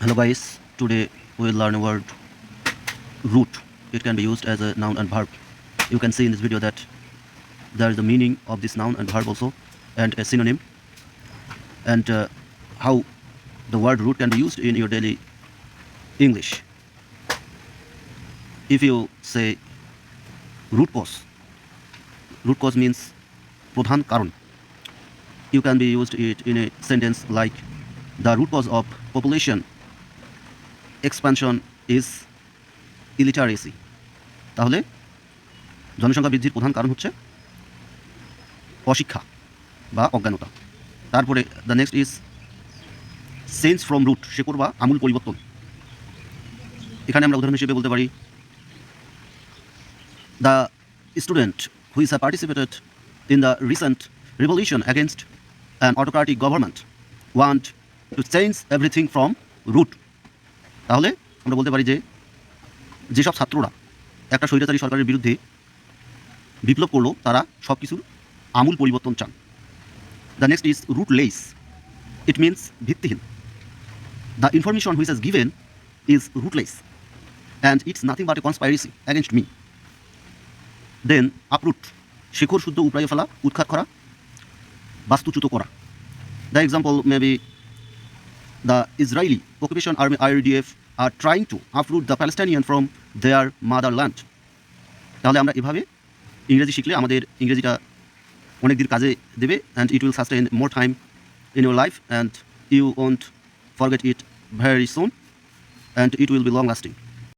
Hello guys, today we'll learn a word root. It can be used as a noun and verb. You can see in this video that there is the meaning of this noun and verb also and a synonym and how the word root can be used in your daily English. If you say root cause means প্রধান কারণ. You can be used it in a sentence like the root cause of population expansion is illiteracy. তাহলে জনসংখ্যা বৃদ্ধির প্রধান কারণ হচ্ছে অশিক্ষা বা অজ্ঞানতা। তারপরে the next is change from root, শেকড় বা আমূল পরিবর্তন। এখানে আমরা উদাহরণ হিসেবে বলতে পারি the student who is participated in the recent revolution against an autocratic government want to change everything from root. তাহলে আমরা বলতে পারি যে যেসব ছাত্ররা একটা স্বৈরাচারী সরকারের বিরুদ্ধে বিপ্লব করলো তারা সব কিছুর আমূল পরিবর্তন চান। The next is rootless, it means ভিত্তিহীন। The information which is given is rootless and it's nothing but a conspiracy against me. Then uproot, শেকড় শুদ্ধ উপড়াইয়ে ফেলা, উৎখাত করা, বাস্তুচ্যুত করা। The example may be the Israeli occupation army IDF are trying to uproot the Palestinian from their motherland. তাহলে আমরা এভাবে ইংরেজি শিখলে আমাদের ইংরেজিটা অনেক দিন কাজে দেবে and it will sustain more time in your life and you won't forget it very soon and it will be long lasting.